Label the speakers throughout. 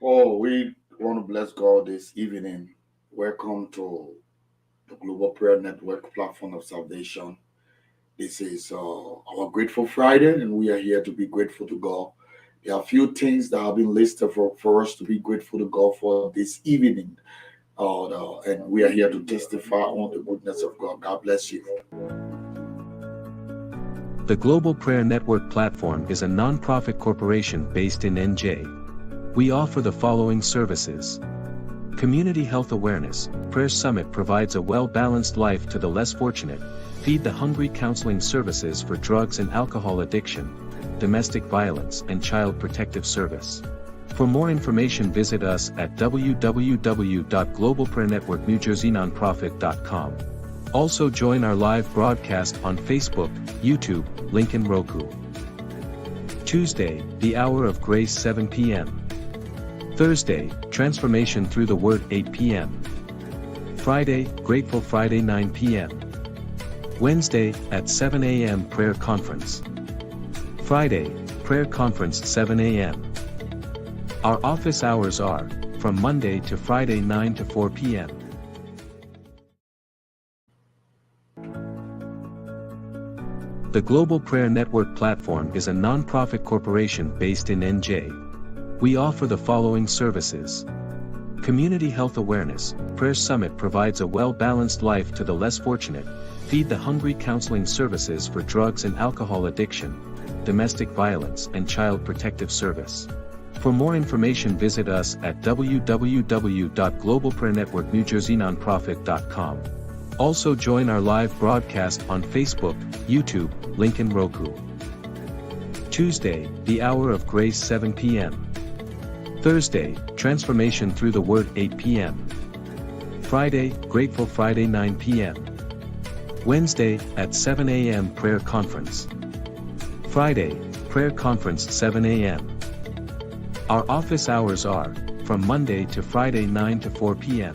Speaker 1: Oh, we want to bless God this evening. Welcome to the Global Prayer Network platform of salvation. This is our Grateful Friday, and we are here to be grateful to God. There are a few things that have been listed for us to be grateful to God for this evening. And we are here to testify on the goodness of God. God bless you.
Speaker 2: The Global Prayer Network platform is a non-profit corporation based in NJ. We offer the following services. Community health awareness. Prayer Summit provides a well-balanced life to the less fortunate. Feed the Hungry counseling services for drugs and alcohol addiction, domestic violence and child protective service. For more information visit us at www.globalprayernetworknewjerseynonprofit.com. Also join our live broadcast on Facebook, YouTube, link and Roku. Tuesday, the Hour of Grace 7 p.m. Thursday, Transformation Through the Word 8 p.m. Friday, Grateful Friday 9 p.m. Wednesday, at 7 a.m. Prayer Conference. Friday, Prayer Conference 7 a.m. Our office hours are, from Monday to Friday 9 to 4 p.m. The Global Prayer Network platform is a non-profit corporation based in NJ. We offer the following services. Community health awareness. Prayer Summit provides a well-balanced life to the less fortunate. Feed the Hungry counseling services for drugs and alcohol addiction, domestic violence and child protective service. For more information visit us at www.globalprayernetworknewjerseynonprofit.com. Also join our live broadcast on Facebook, YouTube, link and Roku. Tuesday, the Hour of Grace 7 p.m. Thursday, Transformation Through the Word 8 p.m. Friday, Grateful Friday 9 p.m. Wednesday, at 7 a.m. Prayer Conference. Friday, Prayer Conference 7 a.m. Our office hours are, from Monday to Friday 9 to 4 p.m.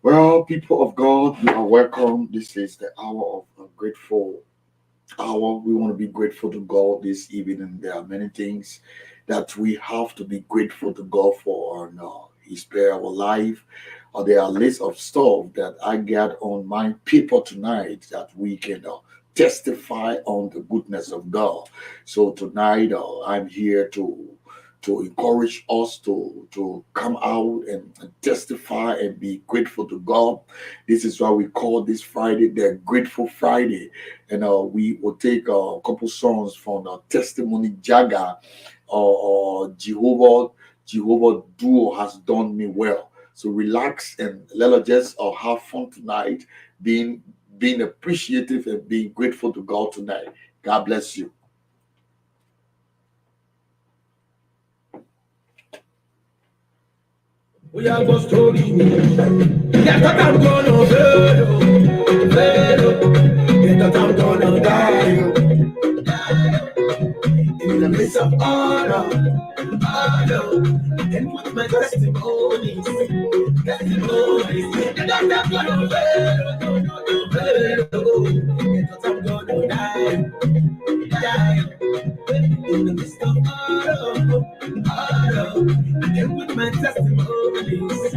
Speaker 1: Well, people of God, you are welcome. This is the hour of a grateful hour. We want to be grateful to God this evening. There are many things that we have to be grateful to God for, and He spared our life. There are lists of stuff that I got on my paper tonight that we can testify on the goodness of God. So tonight, I'm here to encourage us to come out and testify and be grateful to God. This is why we call this Friday the Grateful Friday. And we will take a couple songs from the Testimony Jaga or Jehovah Duo has done me well. So relax and let us just have fun tonight, being appreciative and being grateful to God tonight. God bless you.
Speaker 3: We are going story. Yeah, that I'm gonna fail. Yeah, that I'm gonna die. In the midst of honor, and with my testimonies. Yeah, that I'm gonna fail. Yeah, that I'm gonna die. In the midst of all, and with my testimonies.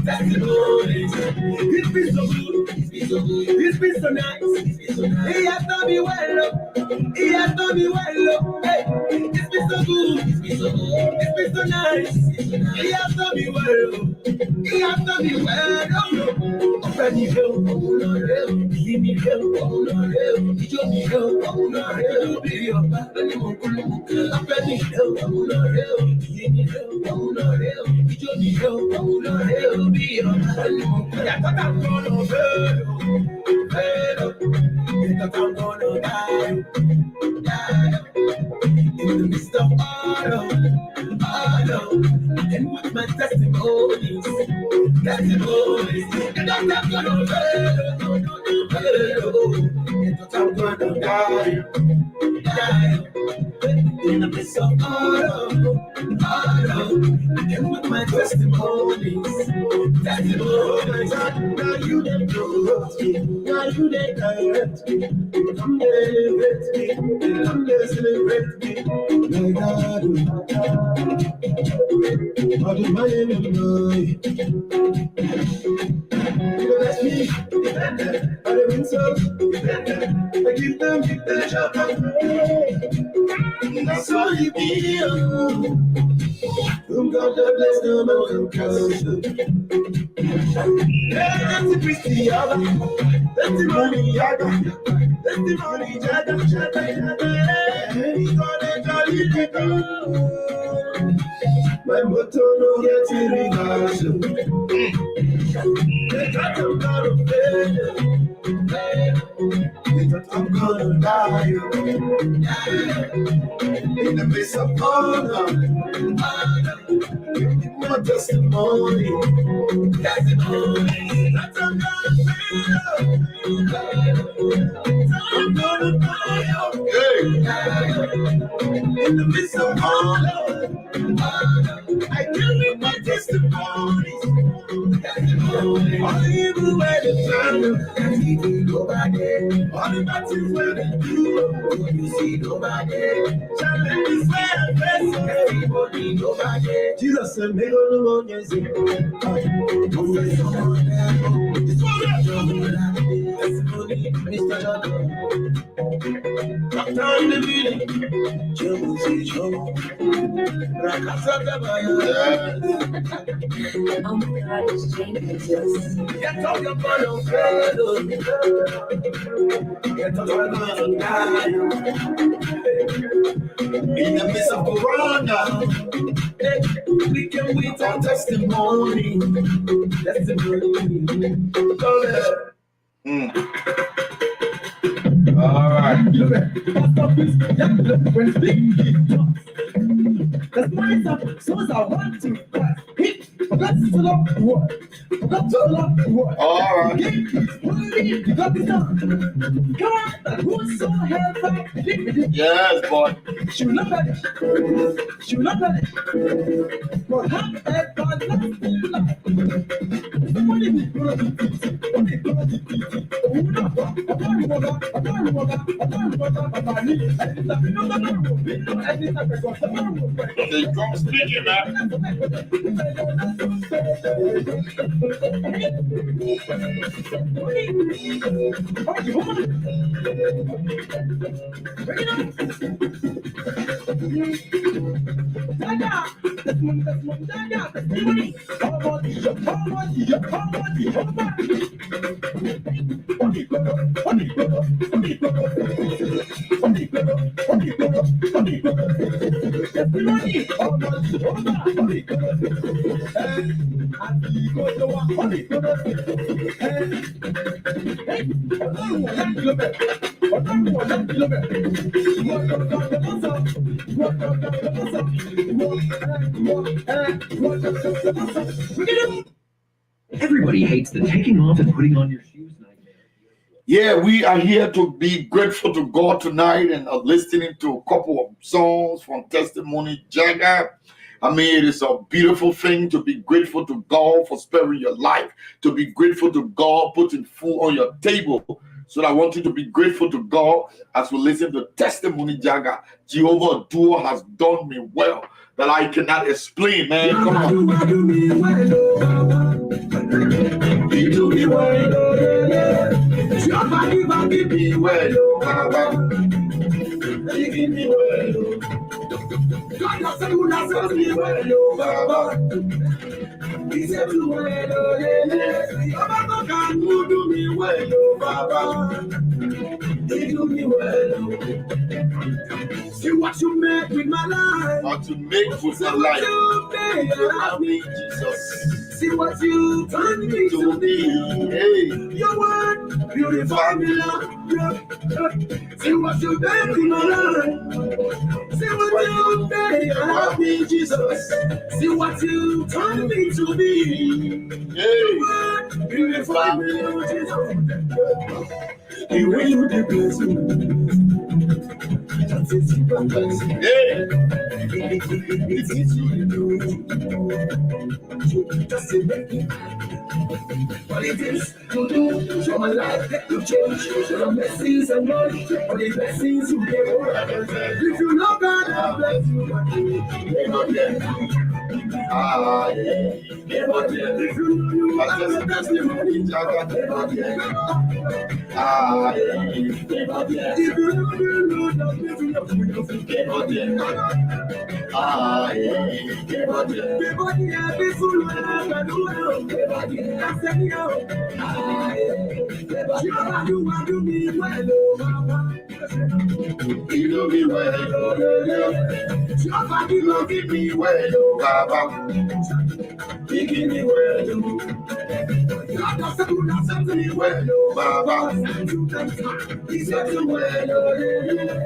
Speaker 3: It's been so good, it's been so nice. He has done me well, he has done me well. Hey, it's been so good, it's been so nice. He has done me well, he has done me well. Ọpẹ́ mi rẹ o, ìyí mi rẹ o, ìjọ mi rẹ o, olùbírí ọba lóní mò ń kúlùmù. Ọpẹ́ mi rẹ o, ìyí mi rẹ o, ìjọ mi rẹ o, olùbírí ọba lóní mò ń kúlùmù. Yàtọ̀ tá a kọ́ lọ fẹ́ẹ́ lọ, yàtọ̀ tá a kọ́ lọ dáa. In the midst of all, and with my testimonies, and I'm not gonna fail, and I'm gonna die. In the midst of all, and with my testimonies, now you didn't know me, now you didn't direct me, come elevate me, come celebrate me, my God, I do my enemy. You bless me, I live in so, I give them the job. That's all you be. Whom God bless them and curse them. That's the Christy, testimony, testimony, he's gonna jolly people. My motto no get in reverse. They thought I'm gonna fail. They thought I'm gonna die. In the midst of honor, give me my testimony. That I'm gonna fail. I'm gonna die. In the midst of honor, I give you my testimonies. Only you where the time, you nobody. Only my things where they do, you see nobody. Challenges where I face, everybody nobody. Jesus said, "Make all the one you see." Don't say someone else. It's testimony, Mr. Jordan. Doctor in the building, Joe, see Joe.
Speaker 4: Oh my God, it's changes.
Speaker 3: Get on your bottle, get on your bottle, in the midst of Corona, we can wait our testimony.
Speaker 1: All right.
Speaker 3: When speaking, the minds of souls are one to Christ. That's the Lord. That's the Lord.
Speaker 1: All right.
Speaker 3: Come on, whosoever.
Speaker 1: Yes, boy.
Speaker 3: Should look at it. Should look at it. For have everlasting life.
Speaker 1: The drum speaking, man.
Speaker 3: Everybody hates the taking off and putting on your shoes nightmare.
Speaker 1: Yeah, we are here to be grateful to God tonight and listening to a couple of songs from Testimony Jagger. I mean, it is a beautiful thing to be grateful to God for sparing your life, to be grateful to God putting food on your table. So I want you to be grateful to God as we listen to Testimony Jagger. Jehovah Duo has done me well that I cannot explain, man. Come on. He do me well, Jehovah give me well, Baba. He give me well. God has said me well, Baba. He said me well, Baba can do me well, Baba. He do me well. See what you make with my life. What you make with my life. You love me, Jesus. See what you turn me to be. Hey. Your word purify me, Lord. See what you make with my life. See what you make. You love me, Jesus. See what you turn me to be. Hey. Your word purify me, Lord Jesus. The way you did bless me. That's it, yeah. It's easy to do. Just a bit. What it is to do, show my life, you change, show the blessings and money, all the blessings you get. If you love God, I'll bless you. Never get. Ah, yeah. Never get. If you know you are the testimony, never get. Ah, yeah. Never get. If you know you Lord, I'll bless you. Never get. Ah, yeah. Never get. Never get. This will never do. Never get. That's anyhow. Ah, yeah. Never get. You do me well, Mama. You do me well, Jehovah, you give me well, Baba. You give me well, God has said me well, Baba. He said you well,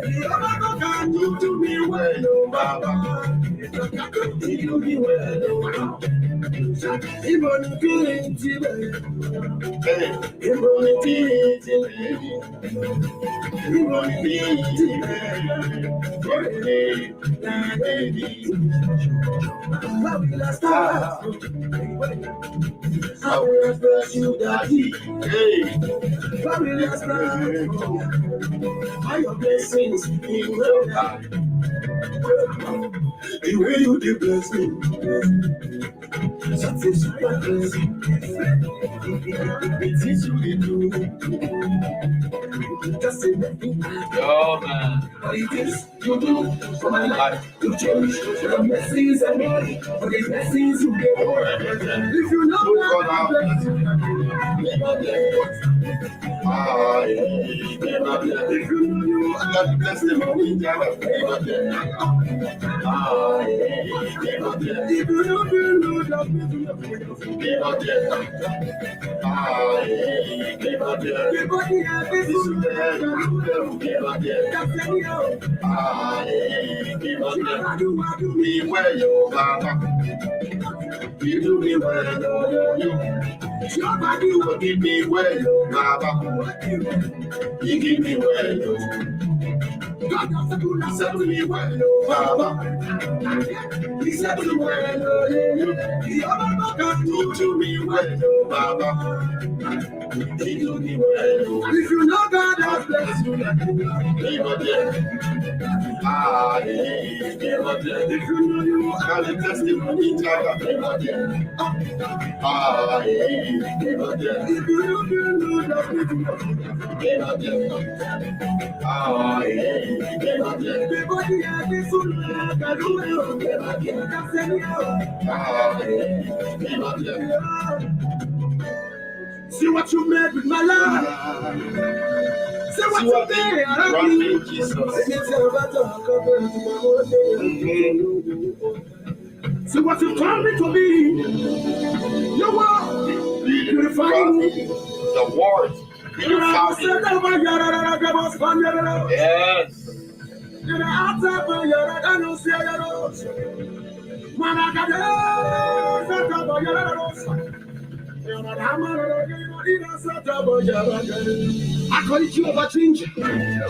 Speaker 1: Jehovah, can you do me well, Baba? You do me well, even I will express you, Daddy. Hey, I will express all your blessings in real life. The way you did bless me, satisfy blessing. It is you to do. Just say nothing. Oh man, what it is you do for my life, you change the blessings and money, for the blessings you get. If you know what I'm blessing, never get. Ah, yeah, never get. If you know you are the testimony, never get. Ah, yeah, never get. If you know you love me, never get. Ah, yeah, never get. Everybody has this never get. That's anyhow. Ah, yeah, never get. Do me well, yo, Baba. You do me well, you. Somebody will give me well, Baba. You give me well, God has said to me well, Baba. He said to me well, He can do to me well, Baba. He do me well. If you know God has blessed you, never get. Ah, never get. If you know you are the testimony, never get. Ah, never get. If you know you love me, never get. Ah, never get. Everybody has this one, never get. That's anyhow. Ah, never get. See what you made with my life. See what you made out of me. See what you told me to be. Your word purifying me. The word in your family. Yes.
Speaker 3: I call it Jehovah Change,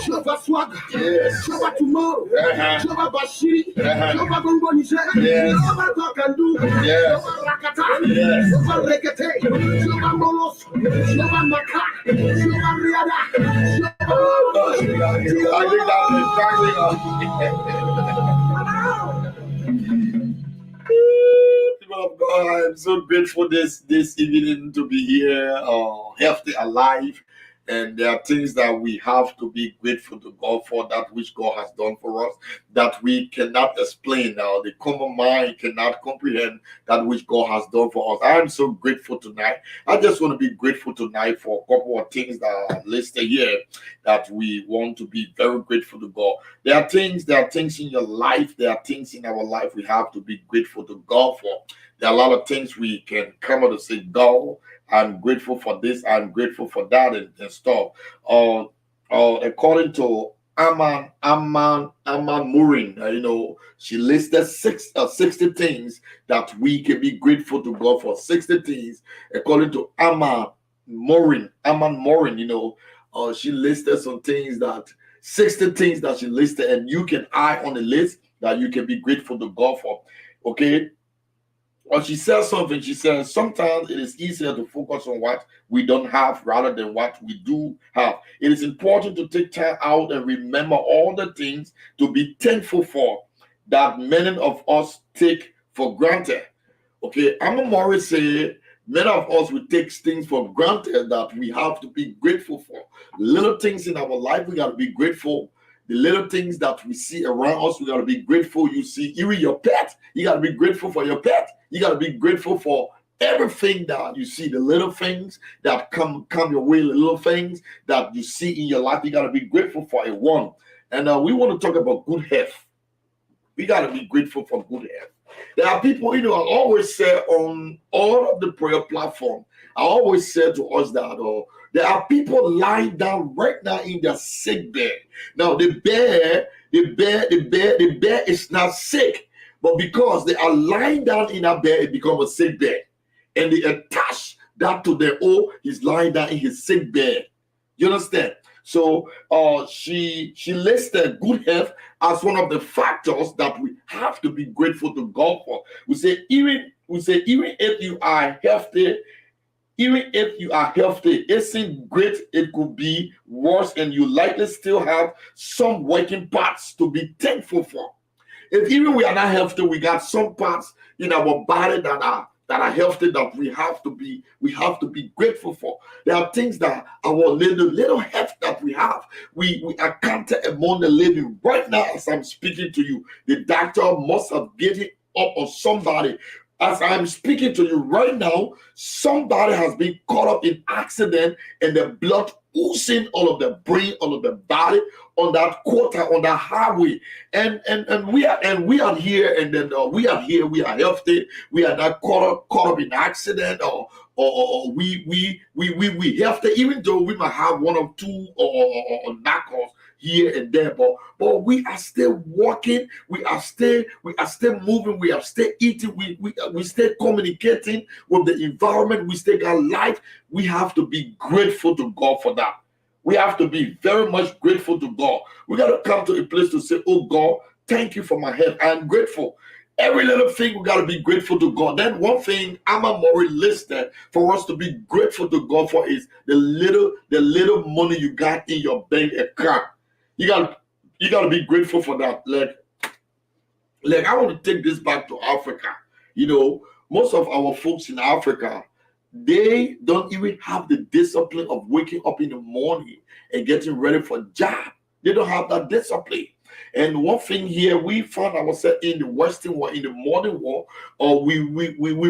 Speaker 3: Jehovah Swag, Jehovah Tomorrow, Jehovah Bashiri, Jehovah Gongonise, Jehovah Tokandu, Jehovah Rakata, Jehovah Rekete, Jehovah Molos, Jehovah Maka, Jehovah Riada,
Speaker 1: I think people of God, I'm so grateful this evening to be here, healthy, alive. And there are things that we have to be grateful to God for, that which God has done for us, that we cannot explain now. The common mind cannot comprehend that which God has done for us. I'm so grateful tonight. I just want to be grateful tonight for a couple of things that are listed here that we want to be very grateful to God. There are things in your life, there are things in our life we have to be grateful to God for. There are a lot of things we can come out and say, God, I'm grateful for this, I'm grateful for that, and stuff. According to Aman Murin, she listed 60 things that we can be grateful to God for. 60 things, according to Aman Murin, she listed some things 60 things that she listed, and you can add on the list that you can be grateful to God for. Okay. Or she says something, she says, sometimes it is easier to focus on what we don't have rather than what we do have. It is important to take time out and remember all the things to be thankful for that many of us take for granted. Okay, Amma Morris said, many of us will take things for granted that we have to be grateful for. Little things in our life, we got to be grateful. The little things that we see around us, we got to be grateful. You see, even your pet, you got to be grateful for your pet. You got to be grateful for everything that you see, the little things that come your way, the little things that you see in your life. You got to be grateful for it. One. And we want to talk about good health. We got to be grateful for good health. There are people, I always say on all of the prayer platform, I always say to us that there are people lying down right now in their sick bed. Now the bear is not sick, but because they are lying down in a bed, it becomes a sick bed, and they attach that to their he's lying down in his sick bed. You understand? So she listed good health as one of the factors that we have to be grateful to God for. We say even if you are healthy, it isn't great. It could be worse, and you likely still have some working parts to be thankful for. If even we are not healthy, we got some parts in our body that are healthy that we have to be grateful for. There are things that our little health that we have, we are counted among the living right now. As I'm speaking to you, the doctor must have getting up on somebody. As I'm speaking to you right now, somebody has been caught up in accident, and the blood oozing all of the brain, all of the body on that quarter, on that highway, and we are here, and then we are here, we are healthy, we are not caught up in accident, or we healthy, even though we might have one or two or knuckles here and there, but we are still walking, we are still moving, we are still eating, we still communicating with the environment, we still got life. We have to be grateful to God for that. We have to be very much grateful to God. We got to come to a place to say, oh God, thank you for my health. I'm grateful. Every little thing we got to be grateful to God. Then one thing Amma Mori listed for us to be grateful to God for is the little money you got in your bank account. You got to be grateful for that. Like I want to take this back to Africa. Most of our folks in Africa, they don't even have the discipline of waking up in the morning and getting ready for a job. They don't have that discipline. And one thing here, we found ourselves in the Western world, in the modern world, we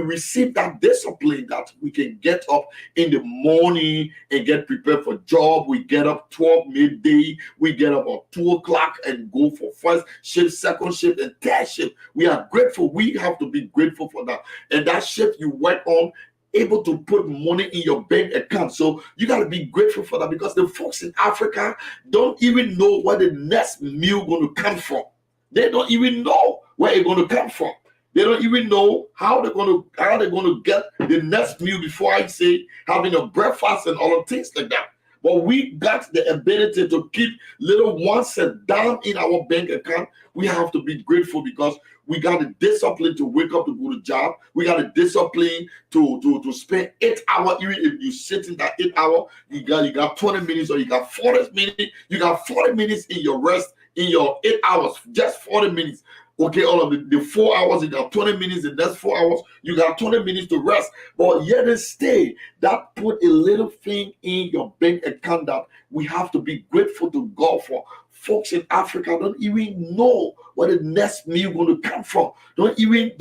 Speaker 1: receive that discipline that we can get up in the morning and get prepared for job. We get up 12 midday, we get up at 2 o'clock and go for first shift, second shift, and third shift. We are grateful. We have to be grateful for that. And that shift you work on, able to put money in your bank account. So you got to be grateful for that, because the folks in Africa don't even know where the next meal going to come from. They don't even know where it's going to come from. They don't even know how they're going to get the next meal, before I say having a breakfast and all of things like that. But we got the ability to keep little 1 cent down in our bank account. We have to be grateful, because we got the discipline to wake up to go to job. We got the discipline to spend 8 hours. Even if you sit in that 8 hour, you got 20 minutes or you got 40 minutes. You got 40 minutes in your rest, in your 8 hours, just 40 minutes. Okay, all of the 4 hours, you got 20 minutes. The next 4 hours, you got 20 minutes to rest. But yet and stay, that put a little thing in your bank account that we have to be grateful to God for. Folks in Africa don't even know where the next meal going to come from. Don't even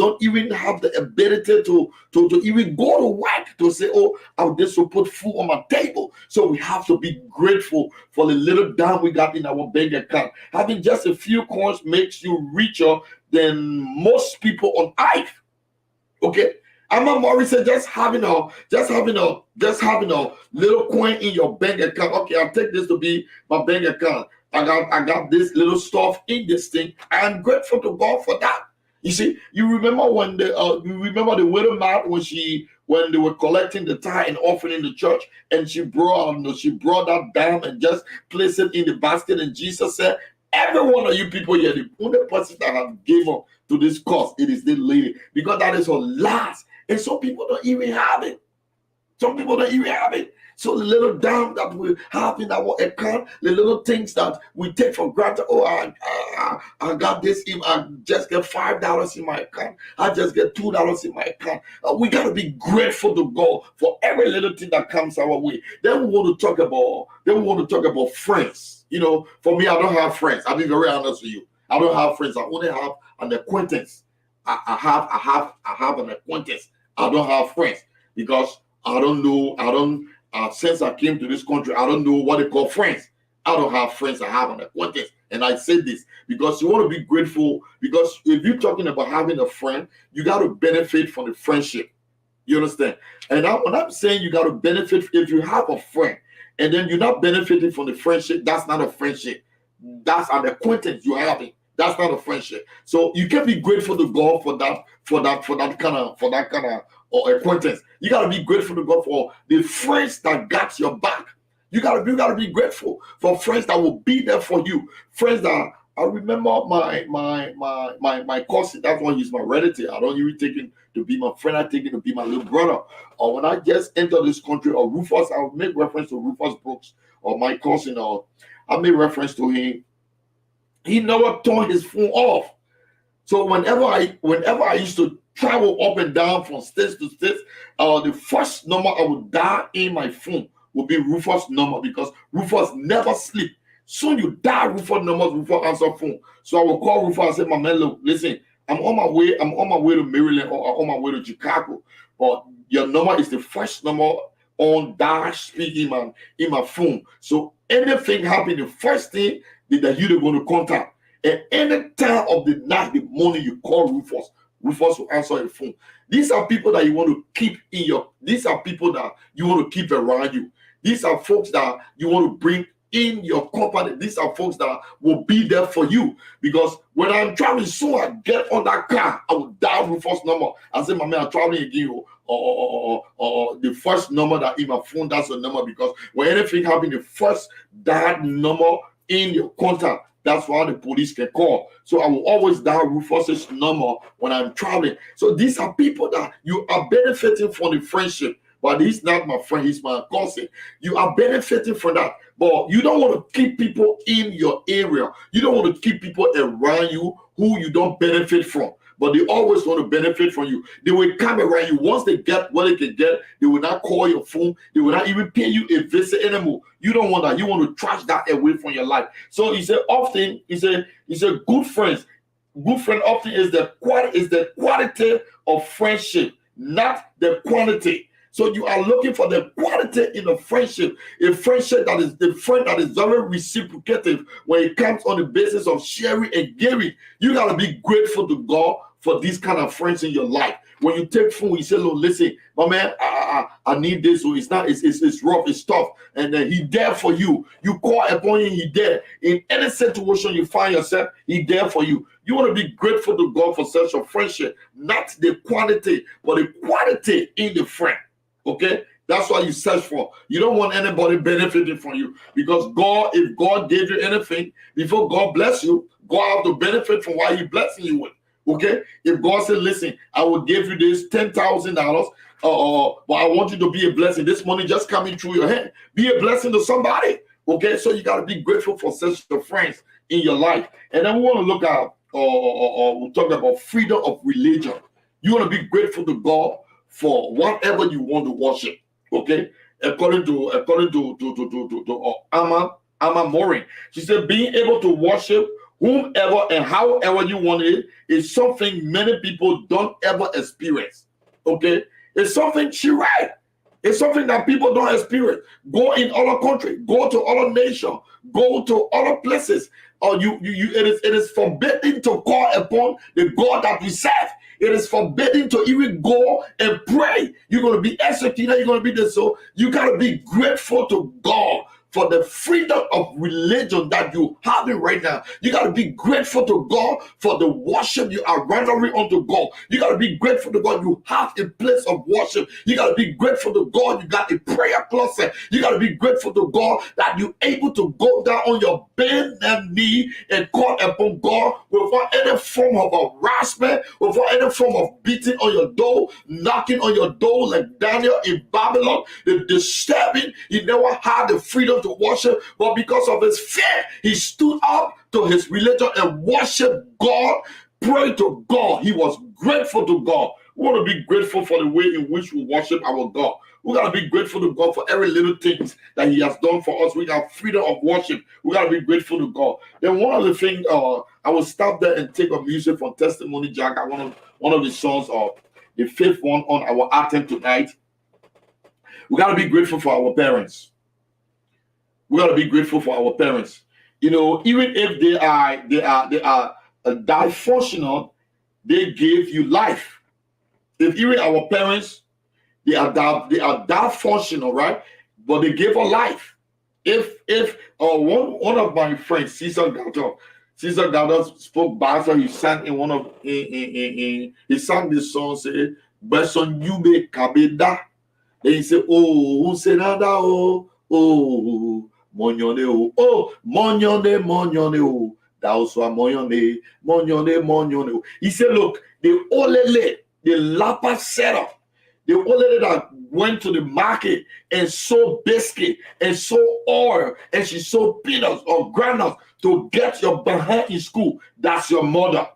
Speaker 1: have the ability to even go to work to say, oh, this will put food on my table. So we have to be grateful for the little dime we got in our bank account. Having just a few coins makes you richer than most people on earth. Okay. Amma Morris said just having a little coin in your bank account. Okay, I'll take this to be my bank account. I got this little stuff in this thing. I'm grateful to God for that. You see, you remember when the widow Martha, when they were collecting the tithe and offering in the church, and she brought that down and just placed it in the basket, and Jesus said, every one of you people here, the only person that have given up to this cause, it is this lady, because that is her last. And some people don't even have it. Some people don't even have it. So the little dime that we have in our account, the little things that we take for granted. Oh, I got this in. I just get $5 in my account. I just get $2 in my account. We got to be grateful to God for every little thing that comes our way. Then we want to talk about friends. You know, for me, I don't have friends. I'll be very honest with you. I don't have friends. I only have an acquaintance. I have an acquaintance. I don't have friends, because I don't know. Since I came to this country, I don't know what they call friends. I don't have friends. I have an acquaintance. And I say this because you want to be grateful, because if you're talking about having a friend, you got to benefit from the friendship. You understand? And when I'm saying you got to benefit, if you have a friend and then you're not benefiting from the friendship, that's not a friendship. That's an acquaintance you're having. That's not a friendship. So you can be grateful to God for that kind of acquaintance. You gotta be grateful to God for the friends that got your back. You gotta be grateful for friends that will be there for you. Friends that I remember my cousin. That's why he's my relative. I don't even take him to be my friend. I take him to be my little brother. Or when I just entered this country, or Rufus, I'll make reference to Rufus Brooks or my cousin. Or I make reference to him. He never turned his phone off. So whenever I used to travel up and down from states to states, the first number I would dial in my phone would be Rufus' number, because Rufus never sleep. Soon you dial Rufus' number, Rufus answer phone. So I will call Rufus and say, my man, look, listen, I'm on my way to Maryland, or on my way to Chicago. But your number is the first number on dash speed in my phone. So anything happen, the first thing that you're going to contact. And any time of the night, the morning, you call Rufus. Rufus will answer your phone. These are people that you want to keep these are people that you want to keep around you. These are folks that you want to bring in your company. These are folks that will be there for you. Because when I'm traveling, so I get on that car, I will dial Rufus' number and say, my man, I'm traveling again. Or the first number that in my phone, that's the number. Because when anything happens, the first dial number in your contact, that's why the police can call. So I will always dial Rufus's number when I'm traveling. So these are people that you are benefiting from the friendship. But he's not my friend, he's my cousin. You are benefiting from that. But you don't want to keep people in your area. You don't want to keep people around you who you don't benefit from. But they always want to benefit from you. They will come around you. Once they get what they can get, they will not call your phone. They will not even pay you a visit anymore. You don't want that. You want to trash that away from your life. So he said often, he said good friends. Good friend often is the quality of friendship, not the quantity. So you are looking for the quality in a friendship that is the friend that is very reciprocative when it comes on the basis of sharing and giving. You gotta be grateful to God for these kind of friends in your life. When you take phone, you say, "Look, listen, my man, I need this. So it's not, it's rough, it's tough. And then he there for you. You call upon him, he there. In any situation you find yourself, he there for you. You want to be grateful to God for such a friendship, not the quantity, but the quality in the friend. Okay? That's why you search for. You don't want anybody benefiting from you, because God, if God gave you anything, before God bless you, God have to benefit from what he blessing you with. Okay? If God said, listen, I will give you this $10,000, but I want you to be a blessing. This money just coming through your hand. Be a blessing to somebody. Okay? So you got to be grateful for such friends in your life. And then we want to look at, we'll talk about freedom of religion. You want to be grateful to God for whatever you want to worship. Okay? According to Amma Morin, she said, being able to worship whomever and however you want it is something many people don't ever experience. Okay? It's something she read. It's something that people don't experience. Go in other countries, go to other nations, go to other places. Or it is forbidden to call upon the God that we serve. It is forbidden to even go and pray. You're going to be executed. You're going to be this. So you got to be grateful to God for the freedom of religion that you have right now. You got to be grateful to God for the worship you are rendering unto God. You got to be grateful to God you have a place of worship. You got to be grateful to God you got a prayer closet. You got to be grateful to God that you're able to go down on your bended knee and call upon God without any form of harassment, without any form of beating on your door, knocking on your door like Daniel in Babylon, the disturbing. He never had the freedom to worship, but because of his fear, he stood up to his religion and worshiped God, prayed to God. He was grateful to God. We want to be grateful for the way in which we worship our God. We got to be grateful to God for every little things that he has done for us. We got freedom of worship. We got to be grateful to God. Then one of the things, I will stop there and take a music from Testimony Jack. I want one of the songs of the fifth one on our anthem tonight. We got to be grateful for our parents. We got to be grateful for our parents. You know, even if they are dysfunctional, they gave you life. If even our parents, they are dysfunctional, right? But they gave us life. If one of my friends, Cesar Gaudo spoke Basa, he sang in one of he sang this song, say, "Beson Yube Kabeda." Then he said, "Oh, who said that? Oh, Monyone, oh, Monyone, thou so Monyone. He said, look, the Olele, the Lapa setup, the Olele that went to the market and sold biscuit and sold oil and she sold peanuts or granules to get your behind in school, that's your mother.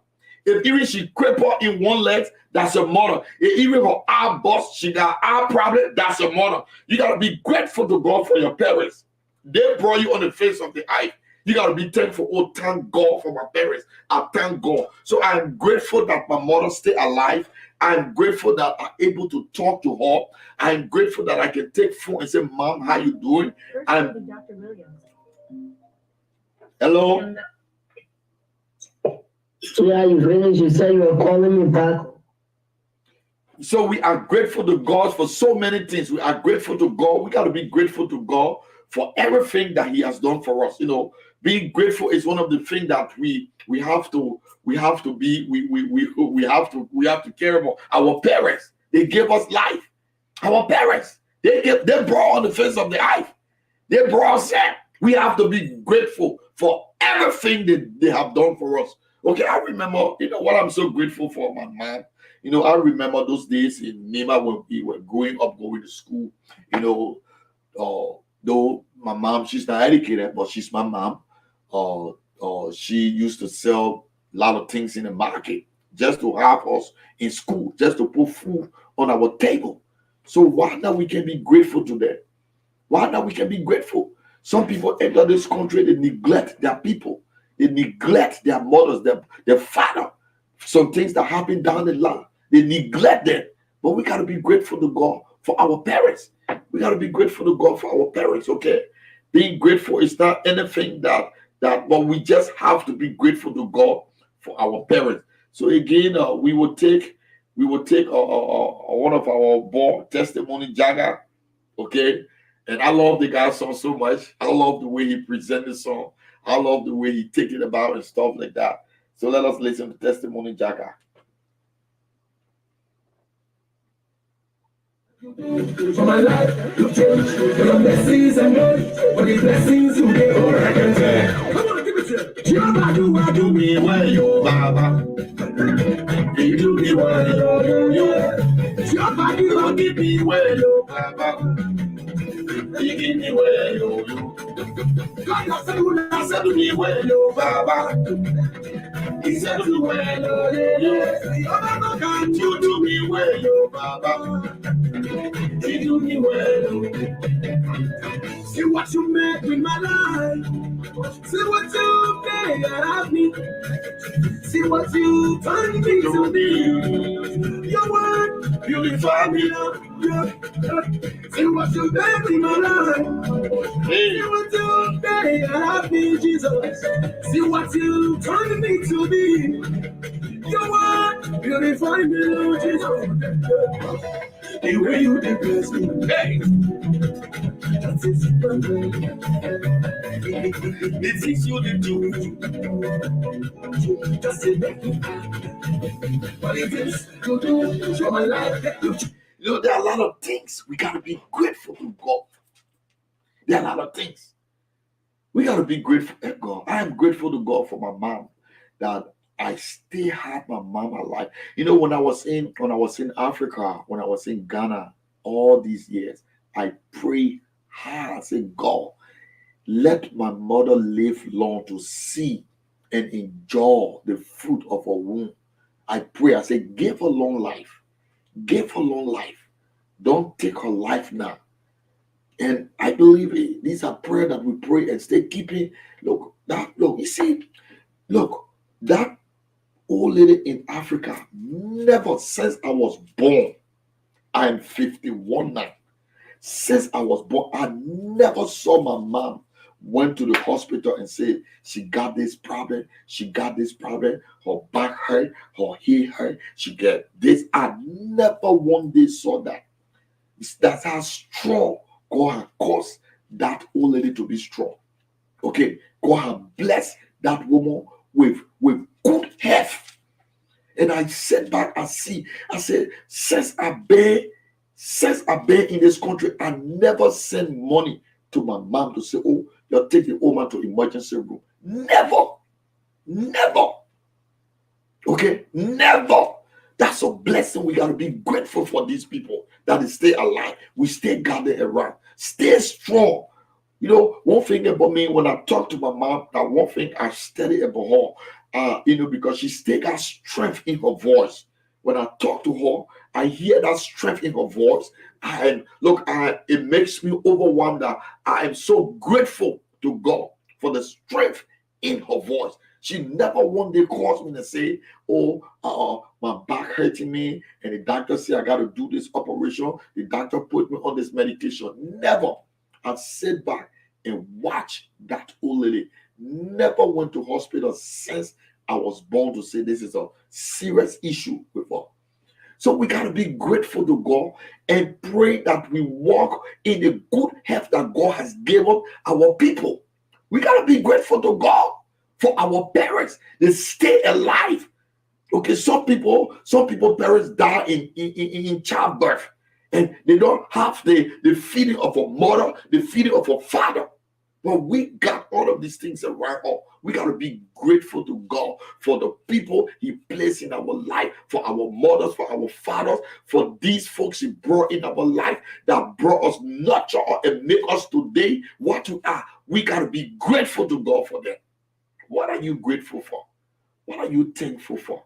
Speaker 1: If even she crippled in one leg, that's your mother. If even her eye bust, she got eye problem, that's your mother. You got to be grateful to God for your parents. They brought you on the face of the earth. You got to be thankful. Oh, thank God for my parents. I thank God. So I'm grateful that my mother stayed alive. I'm grateful that I'm able to talk to her. I'm grateful that I can take phone and say, Mom, how you doing? I'm Dr. Williams. Hello?
Speaker 5: Yeah, you finished. You said you were calling me back.
Speaker 1: So we are grateful to God for so many things. We are grateful to God. We got to be grateful to God for everything that he has done for us. You know, being grateful is one of the things that we have to care about. Our parents, they gave us life. Our parents, they brought on the face of the earth. They brought us here. We have to be grateful for everything that they have done for us. Okay, I remember, you know what I'm so grateful for, my mom. You know, I remember those days in Nema when we were growing up, going to school. You know, though my mom, she's not educated, but she's my mom. She used to sell a lot of things in the market just to have us in school, just to put food on our table. So why not we can be grateful to them? Why not we can be grateful? Some people enter this country, they neglect their people. They neglect their mothers, their father. Some things that happen down the line, they neglect them. But we got to be grateful to God for our parents. We got to be grateful to God for our parents, okay? Being grateful is not anything but we just have to be grateful to God for our parents. So again, we will take we will take one of our board testimony Jagger, okay? And I love the guy's song so much. I love the way he presented the song. I love the way he take it about and stuff like that. So let us listen to testimony Jagger.
Speaker 3: For my life, you change. For your blessings and money. For the blessings you gave, all I can say. Come on, give it to you. Jehovah, do me well, yo, Baba. You do me well, yo. Jehovah, give me well, yo, Baba. You give me well, yo. God has said to me well, yo, Baba. He said to me well, yo. Baba, can't you do me well, yo, Baba? You do me well. See what you made with my life. See what you made out of me. See what you turned me to be. Your word purify me. See what you made with my life. See what you made out of me, Jesus. See what you turned me to be. Your word purify me, Lord Jesus. The way you did bless me, hey, that is the things you did do, just to make me happy. But it is you do for my life.
Speaker 1: You know, there are a lot of things we gotta be grateful to God. There are a lot of things we gotta be grateful to God. I am grateful to God for my mom that I still have my mom alive. You know, when I was in Africa, when I was in Ghana, all these years, I pray hard. I say, God, let my mother live long to see and enjoy the fruit of her womb. I pray. I say, give her long life. Give her long life. Don't take her life now. And I believe these are prayers that we pray and stay keeping. Look, you see, that old lady in Africa, never since I was born, I am 51 now. Since I was born, I never saw my mom went to the hospital and said she got this problem, her back hurt, her heel hurt, she get this. I never one day saw that. That's how strong God has caused that old lady to be strong. Okay, God has blessed that woman with good health. And I sat back and I said, since I've been in this country, I never sent money to my mom to say, oh, you're taking the old man to emergency room. Never. Okay, never. That's a blessing. We got to be grateful for these people that is stay alive. We stay gathered around. Stay strong. You know, one thing about me, when I talk to my mom, that one thing I study about her, because she still got strength in her voice. When I talk to her, I hear that strength in her voice. And look, it makes me overwhelmed that I am so grateful to God for the strength in her voice. She never one day calls me and say, oh, my back hurting me, and the doctor said I got to do this operation. The doctor put me on this medication. Never. I sit back and watch that old lady. Never went to hospital since I was born to say this is a serious issue with her. So we got to be grateful to God and pray that we walk in the good health that God has given our people. We got to be grateful to God for our parents. They stay alive. Okay, some people parents die in childbirth, and they don't have the feeding of a mother, the feeding of a father. But we got all of these things around us. We got to be grateful to God for the people He placed in our life, for our mothers, for our fathers, for these folks He brought in our life that brought us, nurture and make us today what we are. We got to be grateful to God for them. What are you grateful for? What are you thankful for?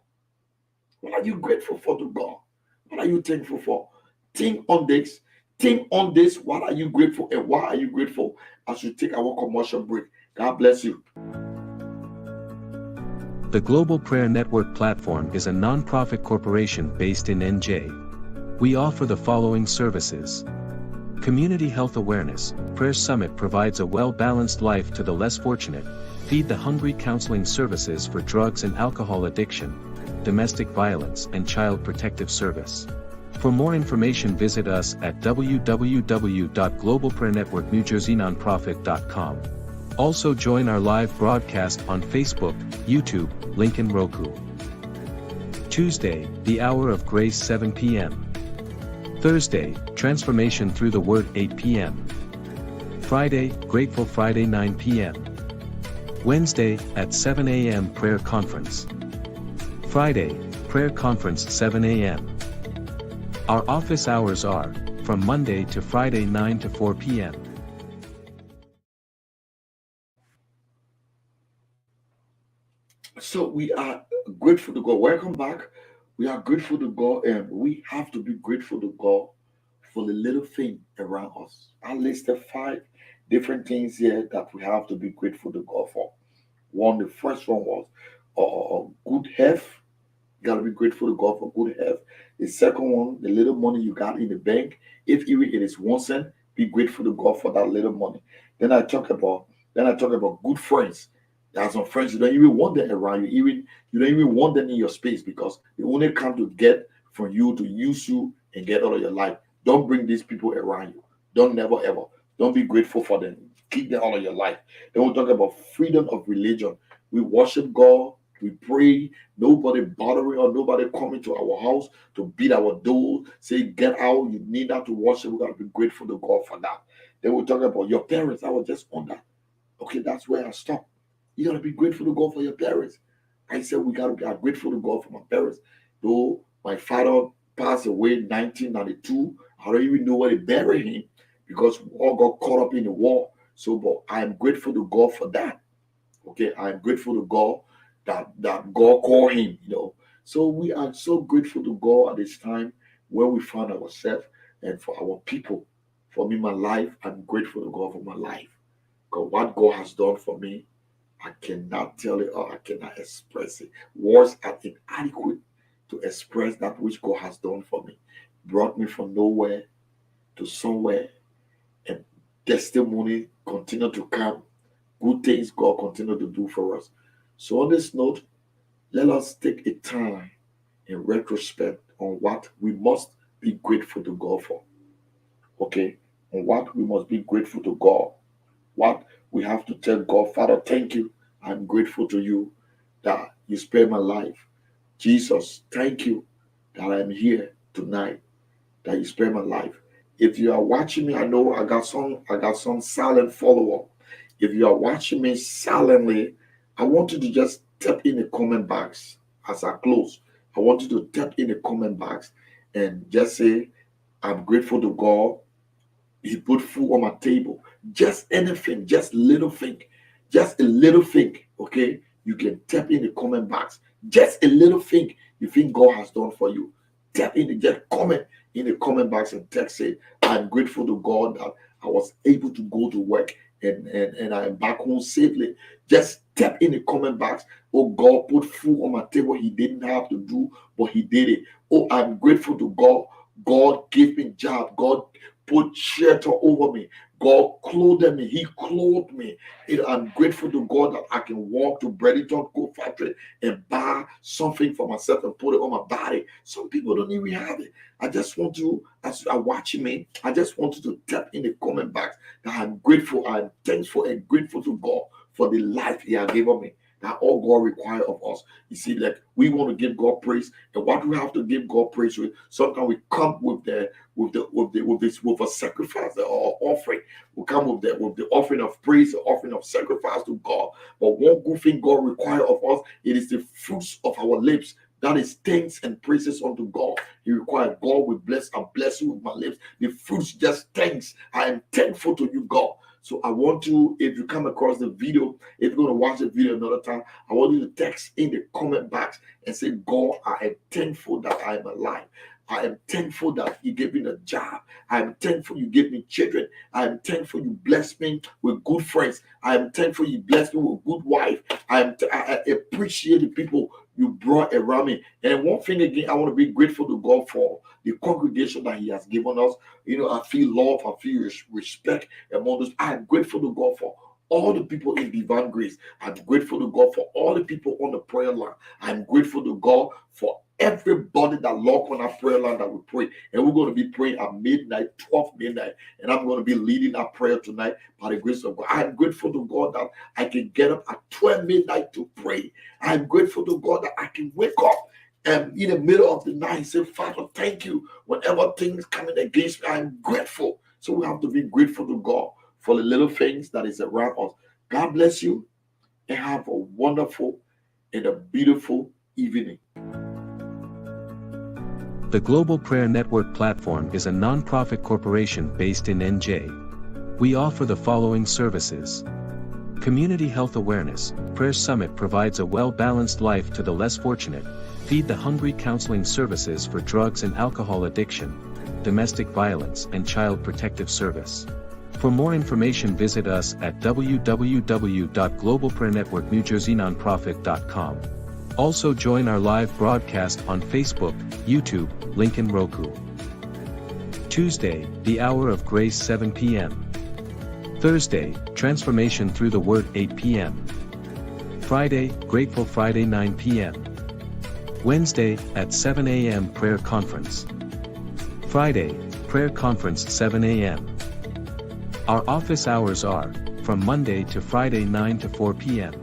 Speaker 1: What are you grateful for to God? What are you thankful for? Think on this. Think on this. What are you grateful and why are you grateful as you take our commercial break? God bless you.
Speaker 2: The Global Prayer Network platform is a non-profit corporation based in NJ. We offer the following services. Community health awareness. Prayer Summit provides a well-balanced life to the less fortunate. Feed the Hungry counseling services for drugs and alcohol addiction. Domestic Violence and Child Protective Service. For more information, visit us at www.globalprayernetworknewjerseynonprofit.com. Also join our live broadcast on Facebook, YouTube, link in Roku. Tuesday, the Hour of Grace 7 p.m. Thursday, Transformation Through the Word 8 p.m. Friday, Grateful Friday 9 p.m. Wednesday, at 7 a.m. Prayer Conference. Friday, Prayer Conference 7 a.m. Our office hours are from Monday to Friday 9 to 4 p.m.
Speaker 1: So we are grateful to God. Welcome back. We are grateful to God, and we have to be grateful to God for the little thing around us. I listed 5 different things here that we have to be grateful to God for. One, the first one was good health. You got to be grateful to God for good health. The second one, the little money you got in the bank, if even it is 1 cent, be grateful to God for that little money. Then I talk about good friends. There are some friends you don't even want them around you. You don't even want them in your space because they only come to get from you, to use you and get out of your life. Don't bring these people around you. Never ever. Don't be grateful for them. Keep them out of your life. Then we'll talk about freedom of religion. We worship God. We pray. Nobody bothering or nobody coming to our house to beat our door, say, get out. You need that to worship. We got to be grateful to God for that. Then we'll talk about your parents. I was just on that. Okay, that's where I stopped. You got to be grateful to God for your parents. I said we got to be grateful to God for my parents. Though my father passed away in 1992, I don't even know where they buried him because we all got caught up in the war. So, but I am grateful to God for that. Okay, I am grateful to God that God called him, So we are so grateful to God at this time where we found ourselves and for our people. For me, my life, I'm grateful to God for my life. Because what God has done for me, I cannot tell it or I cannot express it. Words are inadequate to express that which God has done for me. Brought me from nowhere to somewhere, and testimony continue to come. Good things God continue to do for us. So on this note, let us take a time in retrospect on what we must be grateful to God for. Okay? On what we must be grateful to God. What we have to tell God, Father, thank you. I'm grateful to you that you spared my life. Jesus, thank you that I'm here tonight, that you spared my life. If you are watching me, I know I got some silent follower. If you are watching me silently, I want you to just tap in the comment box as I close. I want you to tap in the comment box and just say, I'm grateful to God. He put food on my table. Just anything, just a little thing, okay? You can tap in the comment box. Just a little thing you think God has done for you. Tap in, just comment in the comment box and text it. I'm grateful to God that I was able to go to work and I'm back home safely. Just tap in the comment box. Oh, God put food on my table. He didn't have to do, but he did it. Oh, I'm grateful to God. God gave me job. God put shelter over me. God clothed me. He clothed me. I'm grateful to God that I can walk to Breadington Coat Factory and buy something for myself and put it on my body. Some people don't even have it. I just want to, as you are watching me, I just want you to tap in the comment box that I'm grateful, I'm thankful and grateful to God for the life he has given me. That all God requires of us. You see, like we want to give God praise, and what we have to give God praise with, sometimes we come with a sacrifice or offering. We come with the offering of praise, the offering of sacrifice to God. But one good thing God requires of us, it is the fruits of our lips. That is thanks and praises unto God. He requires, God will bless and bless you with my lips. The fruits just thanks. I am thankful to you, God. So I want you, if you come across the video, if you're going to watch the video another time, I want you to text in the comment box and say, God, I am thankful that I am alive. I am thankful that you gave me a job. I am thankful you gave me children. I am thankful you blessed me with good friends. I am thankful you blessed me with a good wife. I appreciate the people you brought around me. And one thing again, I want to be grateful to God for the congregation that he has given us. I feel love, I feel respect among us. I am grateful to God for all the people in Divine Grace. I'm grateful to God for all the people on the prayer line. I'm grateful to God for everybody that log on our prayer line that we pray. And we're going to be praying at midnight, 12 midnight. And I'm going to be leading our prayer tonight by the grace of God. I'm grateful to God that I can get up at 12 midnight to pray. I'm grateful to God that I can wake up and in the middle of the night say, Father, thank you. Whenever things coming against me, I'm grateful. So we have to be grateful to God for the little things that is around us. God bless you and have a wonderful and a beautiful evening.
Speaker 2: The Global Prayer Network platform is a non-profit corporation based in NJ. We offer the following services. Community health awareness. Prayer Summit provides a well-balanced life to the less fortunate. Feed the Hungry counseling services for drugs and alcohol addiction, domestic violence and child protective service. For more information visit us at www.globalprayernetworknewjerseynonprofit.com. Also join our live broadcast on Facebook, YouTube, link in Roku. Tuesday, the Hour of Grace 7 p.m. Thursday, Transformation Through the Word 8 p.m. Friday, Grateful Friday 9 p.m. Wednesday, at 7 a.m. Prayer Conference. Friday, Prayer Conference 7 a.m. Our office hours are, from Monday to Friday 9 to 4 p.m.